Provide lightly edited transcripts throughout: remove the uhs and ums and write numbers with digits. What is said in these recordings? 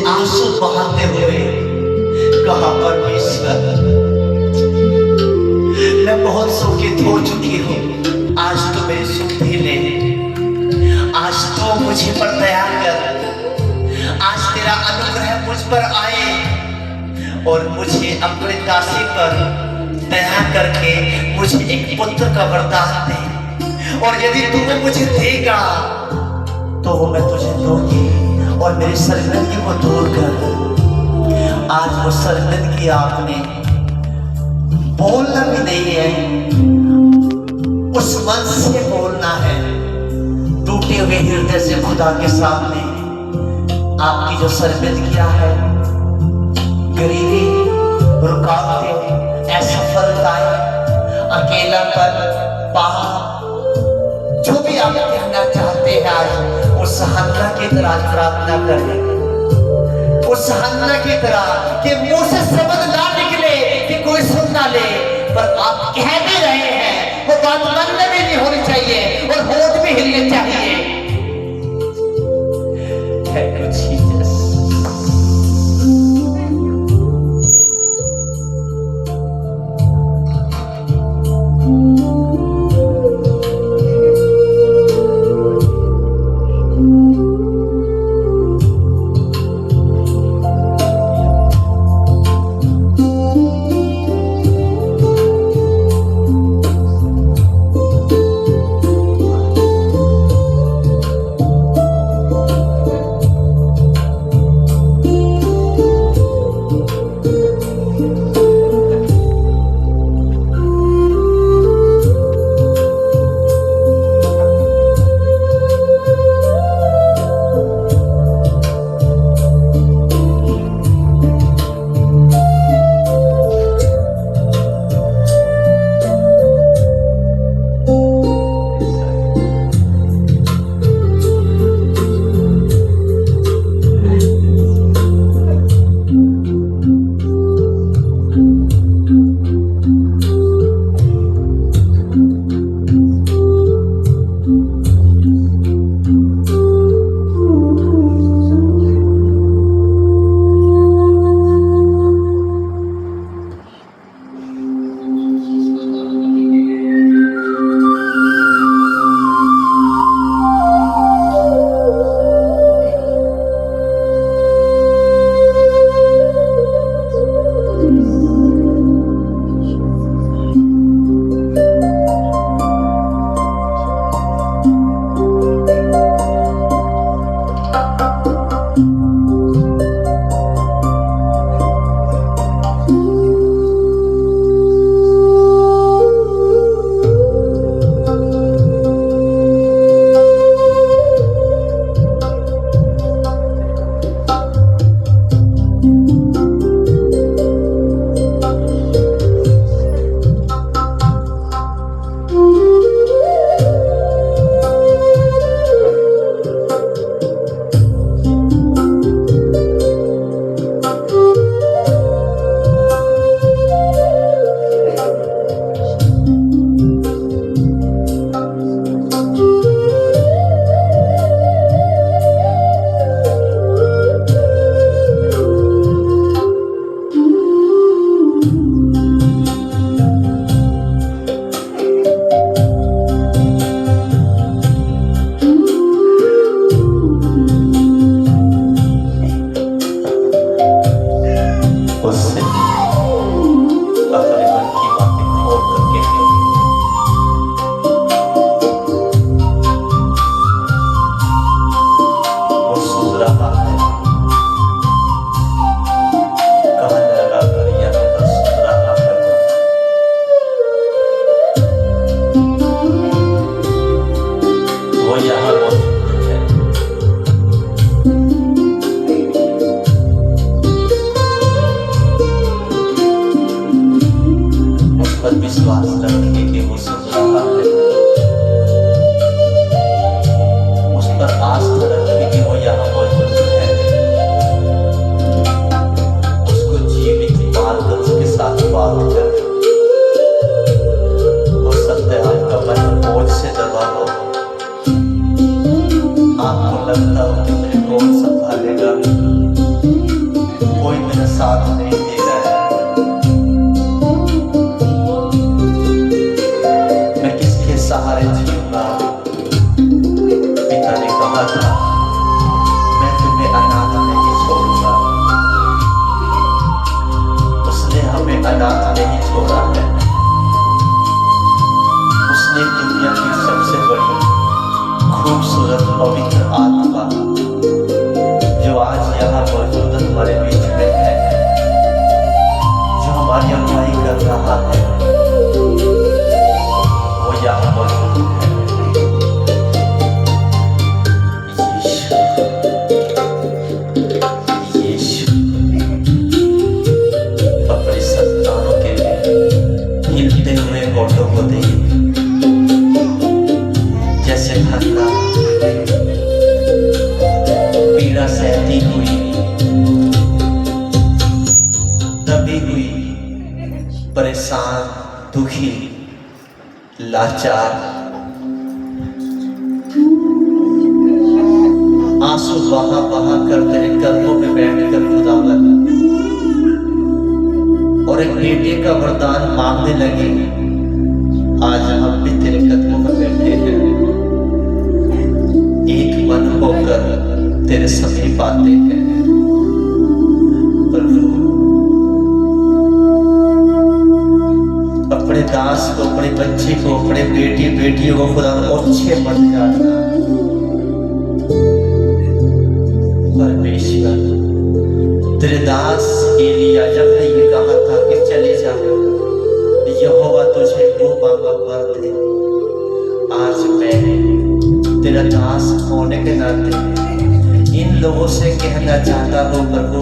आंसू बहाते हुए कहा, परमेश्वर मैं बहुत शोकित हो चुकी हूँ, आज तो मेरी सुधि ले, आज तो मुझे पर दया कर, आज तेरा अनुग्रह मुझ पर आए और मुझे अपने दासी पर दया करके मुझे एक पुत्र का वरदान दे। और यदि तू मुझे देगा तो वो मैं तुझे दूंगी और मेरी शर्मिंदगी को दूर कर। आज वो शर्मिंदगी आपने बोलना भी नहीं है, उस मन से बोलना है, टूटे हुए हृदय से खुदा के सामने। आपकी जो शर्मिंदगियां है, गरीबी, रुकावटें, असफलताएं, अकेलापन, पाप, जो भी आप कहना चाहते हैं, आज उस हन्ना की तरह प्रार्थना करें, उस हन्ना की तरह कि मुंह से शब्द ना निकले कि कोई सुन ना ले, पर आप कह भी रहे हैं, वो बात मन में भी नहीं होनी चाहिए और होठ भी हिलने चाहिए। Thank you, Jesus. साथ नहीं दे रहा है। मैं किसके सहारे जीऊंगा? पिता ने कहा था मैं तुम्हें अनाथ नहीं छोड़ूंगा। उसने हमें अनाथ नहीं छोड़ा है। उसने दुनिया की सबसे बड़ी खूबसूरत पवित्र आत्मा जो आज यहाँ मौजूद हमारे बीच में है, जो हमारी अगुवाई कर रहा है, वो यहाँ मौजूद है। यीशु अपने संतानों के लिए हिलते हुए होठों को दे, जैसे हन्ना पीड़ा सहती हुई, दबी हुई, परेशान, दुखी, लाचार, आंसू बहा बहा कर तेरे कदमों में बैठकर खुदावन और एक बेटे का वरदान मांगने लगे। आज हम भी तेरे कदमों में बैठे हैं, एक मन होकर तेरे समीप आते हैं। प्रभु अपने दास को, अपने बच्चे को, अपने बेटी बेटियों को खुदा अच्छे मत जानना। परमेश्वर तेरे दास एलिया जब ने ये कहा था कि चले जा, यहोवा तुझे वो मांगा हुआ दे। आज मैं तेरा दास होने के नाते इन लोगों से कहना चाहता हूँ प्रभु,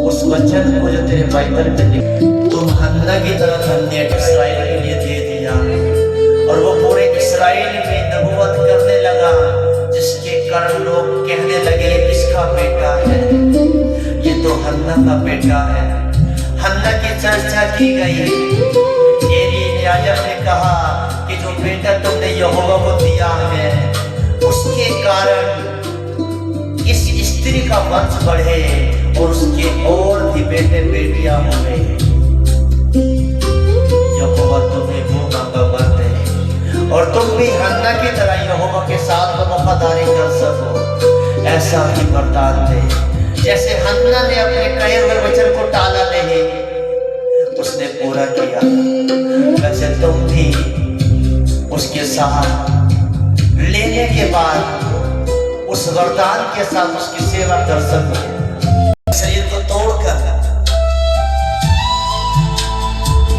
उस वचन को जो तेरे बाइबल में लिखा, तुम हन्ना की तरह धन्य इस्राएल के लिए दे दिया और वो पूरे इस्राएल में नबूवत करने लगा, जिसके कारण लोग कहने लगे ये किसका बेटा है? ये तो हन्ना का बेटा है। हन्ना की चर्चा की गई। एली याजक ने कहा कि जो बेटा तुमने यहोवा को दिया है उसके कारण इस स्त्री का वंश बढ़े और उसके और भी बेटे बेटियां होंगे। यहोवा तुम्हें वो मांगा मत है और तुम भी हन्ना की तरह यहोवा के साथ वफादारी कर सको, ऐसा ही वरदान दे। जैसे हन्ना ने अपने कहे हुए वचन को टाला नहीं, उसने पूरा किया, वैसे तुम भी उसके साथ लेने के बाद उस वरदान के साथ उसकी सेवा कर सको। शरीर को तोड़कर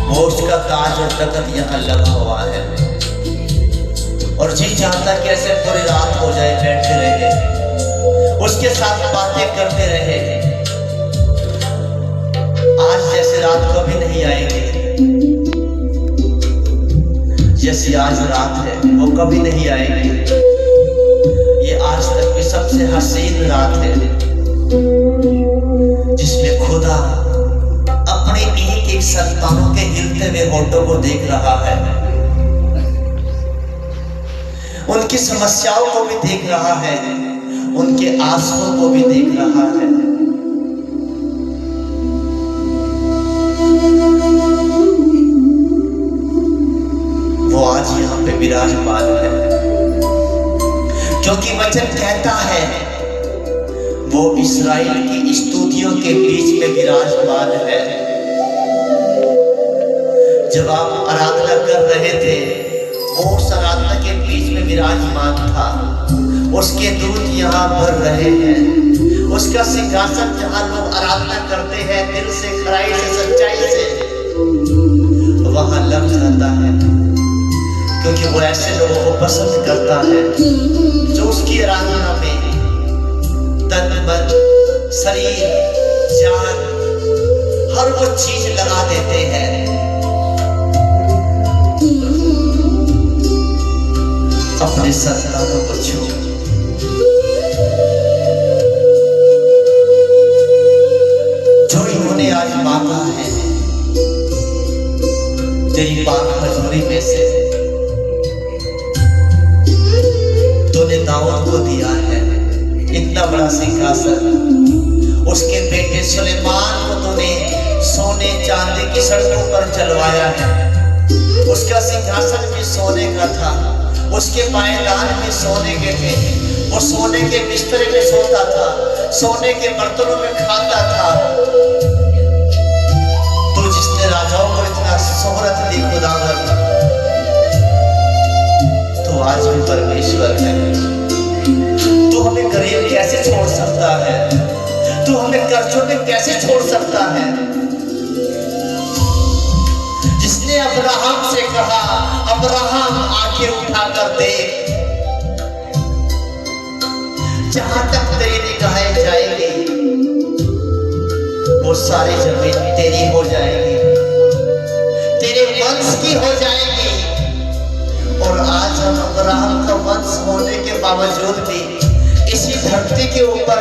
वो उसका ताज और तख्त यहाँ लगा हुआ है और जी चाहता कि ऐसे पूरी रात हो जाए, बैठे रहे, उसके साथ बातें करते रहे। आज जैसे रात कभी नहीं आएंगे, जैसी आज रात है वो कभी नहीं आएंगे। ये आज तक की सबसे हसीन रात है जिसमें खुदा अपने एक एक संतानों के हिलते हुए होठों को देख रहा है, उनकी समस्याओं को भी देख रहा है, उनके आंसुओं को भी देख रहा है। वो आज यहाँ पे विराजमान है क्योंकि वचन कहता है वो इस्राएल की स्तुतियों के बीच में विराजमान है। जब आप आराधना कर रहे थे वो उस आराधना के बीच में विराजमान था। उसके दूत यहाँ भर रहे हैं। उसका सिंहासन जहाँ लोग आराधना करते हैं दिल से, खराई से, सच्चाई से, वहां लग जाता है क्योंकि वो ऐसे लोगों को पसंद करता है जो उसकी आराधना में तन मन शरीर जान हर वो चीज लगा देते हैं। अपने संतानों को छू, जो इन्होंने आज मांगा है तेरी पाक हजूरी में से, तूने दाऊद को दिया है इतना बड़ा सिंहासन, उसके बेटे सुलेमान को सड़कों पर चलवाया है। उसका सिंहासन भी सोने का था, उसके पायदान भी सोने के थे, वो सोने के बिस्तरे में सोता था, सोने के बर्तनों में खाता था। तो जिसने राजाओं को इतना शोहरत दी खुदावन, तो आज भी परमेश्वर है। तू हमें गरीब कैसे छोड़ सकता है? तू हमें कर्जों में कैसे छोड़ सकता है? जिसने अब्राहम से कहा, अब्राहम आंखें उठाकर देख, जहां तक तेरी निगाहें जाएगी वो सारी जमीन तेरी हो जाएगी, तेरे वंश की हो जाएगी। और आज हम अब्राहम का वंश होने के बावजूद भी इसी धरती के ऊपर